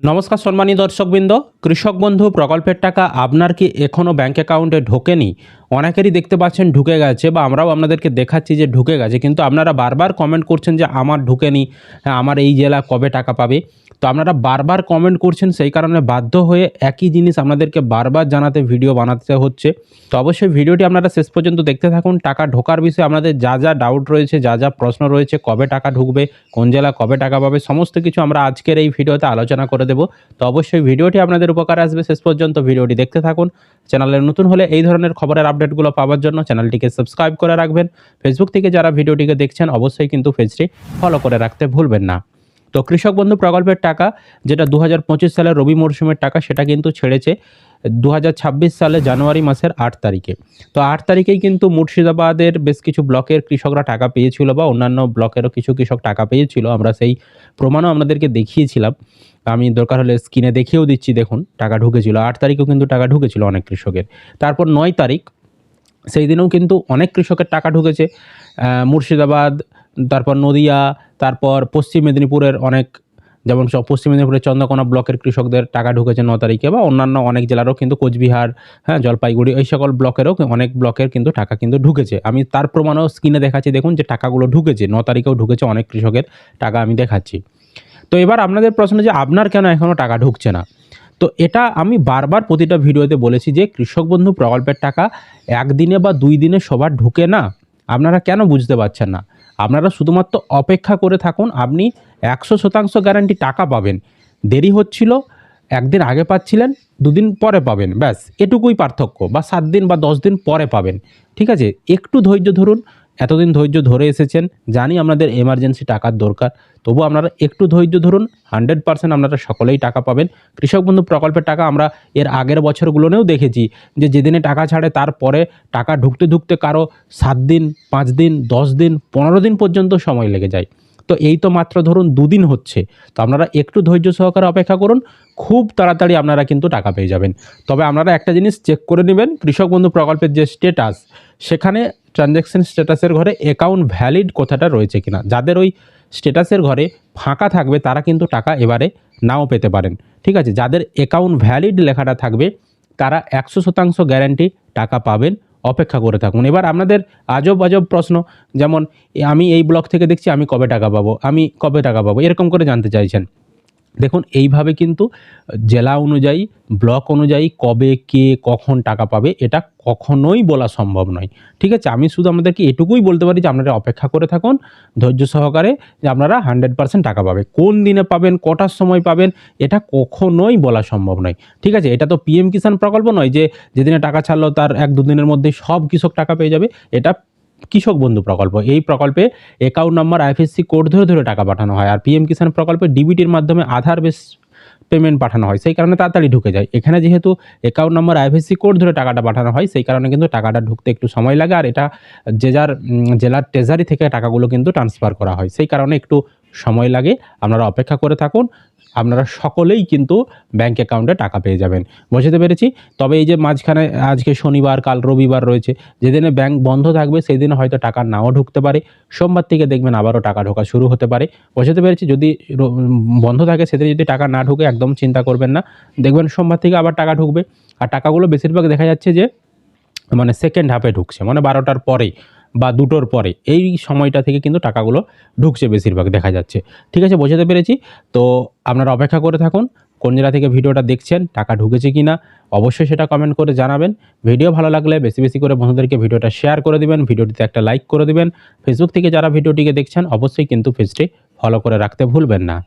নমস্কার সম্মানীয় দর্শকবৃন্দ, কৃষক বন্ধু প্রকল্পের টাকা আপনার কি এখনও ব্যাঙ্ক অ্যাকাউন্টে ঢোকেনি? অনেকেরই দেখতে পাচ্ছেন ঢুকে গেছে, বা আমরাও আপনাদেরকে দেখাচ্ছি যে ঢুকে গেছে, কিন্তু আপনারা বারবার কমেন্ট করছেন যে আমার ঢুকেনি, আমার এই জেলা কবে টাকা পাবে। তো আপনারা বারবার কমেন্ট করছেন, সেই কারণে বাধ্য হয়ে একই জিনিস আপনাদেরকে বারবার জানাতে ভিডিও বানাতে হচ্ছে। তো অবশ্যই ভিডিওটি আপনারা শেষ পর্যন্ত দেখতে থাকুন। টাকা ঢোকার বিষয়ে আপনাদের যা যা ডাউট রয়েছে, যা যা প্রশ্ন রয়েছে, কবে টাকা ঢুকবে, কোন জেলা কবে টাকা পাবে, সমস্ত কিছু আমরা আজকের এই ভিডিওতে আলোচনা করে দেব। তো অবশ্যই ভিডিওটি আপনাদের উপকারে আসবে, শেষ পর্যন্ত ভিডিওটি দেখতে থাকুন। চ্যানেলে নতুন হলে এই ধরনের খবরের আপডেটগুলো পাওয়ার জন্য চ্যানেলটিকে সাবস্ক্রাইব করে রাখবেন। ফেসবুক থেকে যারা ভিডিওটিকে দেখছেন অবশ্যই কিন্তু পেজটি ফলো করে রাখতে ভুলবেন না। তো কৃষক বন্ধু প্রকল্পের টাকা, যেটা 2025 সালের রবি মরশুমের টাকা, সেটা কিন্তু ছেড়েছে 2026 সালে জানুয়ারি মাসের 8 তারিখে। তো 8 তারিখেই কিন্তু মুর্শিদাবাদের বেশ কিছু ব্লকের কৃষকরা টাকা পেয়েছিল, বা অন্যান্য ব্লকেরও কিছু কৃষক টাকা পেয়েছিল। আমরা সেই প্রমাণও আপনাদেরকে দেখিয়েছিলাম। আমি দরকার হলে স্ক্রিনে দেখিয়েও দিচ্ছি, দেখুন টাকা ঢুকেছিল। 8 তারিখেও কিন্তু টাকা ঢুকেছিল অনেক কৃষকের। তারপর 9 তারিখ, সেই দিনেও কিন্তু অনেক কৃষকের টাকা ঢুকেছে। মুর্শিদাবাদ, তারপর নদিয়া, তারপর পশ্চিম মেদিনীপুরের অনেক, যেমন পশ্চিম মেদিনীপুরের চন্দ্রকোনা ব্লকের কৃষকদের টাকা ঢুকেছে 9 তারিখে, বা অন্যান্য অনেক জেলারও কিন্তু কোচবিহার, জলপাইগুড়ি, এই সকল ব্লকেরও অনেক ব্লকের কিন্তু টাকা কিন্তু ঢুকেছে। আমি তার প্রমাণও স্ক্রিনে দেখাচ্ছি, দেখুন যে টাকাগুলো ঢুকেছে 9 তারিখেও ঢুকেছে অনেক কৃষকের টাকা আমি দেখাচ্ছি। তো এবার আপনাদের প্রশ্ন যে আপনার কেন এখনও টাকা ঢুকছে না? তো এটা আমি বারবার প্রতিটা ভিডিওতে বলেছি যে কৃষক বন্ধু প্রকল্পের টাকা একদিনে বা 2 দিনে সবার ঢুকে না। আপনারা কেন বুঝতে পারছেন না? আপনারা শুধুমাত্র অপেক্ষা করে থাকুন, আপনি 100% গ্যারান্টি টাকা পাবেন। দেরি হচ্ছিল, একদিন আগে পাচ্ছিলেন, 2 দিন পরে পাবেন, ব্যাস এটুকুই পার্থক্য, বা 7 দিন বা 10 দিন পরে পাবেন। ঠিক আছে, একটু ধৈর্য ধরুন। এতদিন ধৈর্য ধরে এসেছেন, জানি আপনাদের এমার্জেন্সি টাকার দরকার, তবু আপনারা একটু ধৈর্য ধরুন। 100% আপনারা সকলেই টাকা পাবেন। কৃষক বন্ধু প্রকল্পের টাকা আমরা এর আগের বছরগুলোতেও দেখেছি যে যেদিনে টাকা ছাড়ে তারপরে টাকা ঢুকতে ঢুকতে কারো 7 দিন, 5 দিন, 10 দিন, 15 দিন পর্যন্ত সময় লেগে যায়। তো এই তো মাত্র ধরুন 2 দিন হচ্ছে। তো আপনারা একটু ধৈর্য সহকারে অপেক্ষা করুন, খুব তাড়াতাড়ি আপনারা কিন্তু টাকা পেয়ে যাবেন। তবে আপনারা একটা জিনিস চেক করে নেবেন, কৃষক বন্ধু প্রকল্পের যে স্ট্যাটাস, সেখানে ট্রানজ্যাকশন স্ট্যাটাসের ঘরে অ্যাকাউন্ট ভ্যালিড কথাটা রয়েছে কিনা। যাদের ওই স্ট্যাটাসের ঘরে ফাঁকা থাকবে তারা কিন্তু টাকা এবারে নাও পেতে পারেন। ঠিক আছে, যাদের অ্যাকাউন্ট ভ্যালিড লেখাটা থাকবে তারা 100% গ্যারান্টি টাকা পাবেন। অপেক্ষা করে থাকুন। এবার আপনাদের আজব আজব প্রশ্ন, যেমন আমি এই ব্লক থেকে দেখছি, আমি কবে টাকা পাবো, আমি কবে টাকা পাবো, এরকম করে জানতে চাইছেন। দেখুন, এইভাবে কিন্তু জেলা অনুযায়ী, ব্লক অনুযায়ী কবে কে কখন টাকা পাবে এটা কখনোই বলা সম্ভব নয়। ঠিক আছে, আমি শুধু আপনাদেরকে এটুকুই বলতে পারি যে আপনারা অপেক্ষা করে থাকুন ধৈর্য সহকারে, যে আপনারা 100% টাকা পাবে। কোন দিনে পাবেন, কটার সময় পাবেন, এটা কখনোই বলা সম্ভব নয়। ঠিক আছে, এটা তো পিএম কিষাণ প্রকল্প নয় যে যেদিনে টাকা ছাড়লো তার 1-2 দিনের মধ্যেই সব কৃষক টাকা পেয়ে যাবে। এটা কৃষক বন্ধু প্রকল্প। এই প্রকল্পে অ্যাকাউন্ট নাম্বার, আইএফএসসি কোড ধরে ধরে টাকা পাঠানো হয়। আর পিএম কিষাণ প্রকল্পে ডিবিটির মাধ্যমে আধার বেস পেমেন্ট পাঠানো হয়, সেই কারণে তাড়াতাড়ি ঢুকে যায়। এখানে যেহেতু অ্যাকাউন্ট নাম্বার, আইএফএসসি কোড ধরে টাকাটা পাঠানো হয়, সেই কারণে কিন্তু টাকাটা ঢুকতে একটু সময় লাগে। আর এটা যে যার জেলার ট্রেজারি থেকে টাকাগুলো কিন্তু ট্রান্সফার করা হয়, সেই কারণে একটু সময় লাগে। আপনারা অপেক্ষা করে থাকুন, আপনারা সকলেই কিন্তু ব্যাঙ্ক অ্যাকাউন্টে টাকা পেয়ে যাবেন। বুঝতে পেরেছি? তবে এই যে মাঝখানে আজকে শনিবার, কাল রবিবার রয়েছে, যেদিনে ব্যাঙ্ক বন্ধ থাকবে সেই দিনে হয়তো টাকা নাও ঢুকতে পারে। সোমবার থেকে দেখবেন আবারও টাকা ঢোকা শুরু হতে পারে। বুঝতে পেরেছি? যদি বন্ধ থাকে সেদিনে যদি টাকা না ঢুকে একদম চিন্তা করবেন না, দেখবেন সোমবার থেকে আবার টাকা ঢুকবে। আর টাকাগুলো বেশিরভাগ দেখা যাচ্ছে যে মানে সেকেন্ড হাফে ঢুকছে, মানে 12টার পরে বা 2টোর পরে, এই সময়টা থেকে কিন্তু টাকাগুলো ঢুকছে বেশিরভাগ দেখা যাচ্ছে। ঠিক আছে, বোঝাতে পেরেছি? তো আপনারা অপেক্ষা করে থাকুন, কোন জেলা থেকে ভিডিওটা দেখছেন, টাকা ঢুকেছে কি না অবশ্যই সেটা কমেন্ট করে জানাবেন। ভিডিও ভালো লাগলে বেশি বেশি করে বন্ধুদেরকে ভিডিওটা শেয়ার করে দিবেন, ভিডিওটিতে একটা লাইক করে দিবেন। ফেসবুক থেকে যারা ভিডিওটিকে দেখছেন অবশ্যই কিন্তু পেজটি ফলো করে রাখতে ভুলবেন না।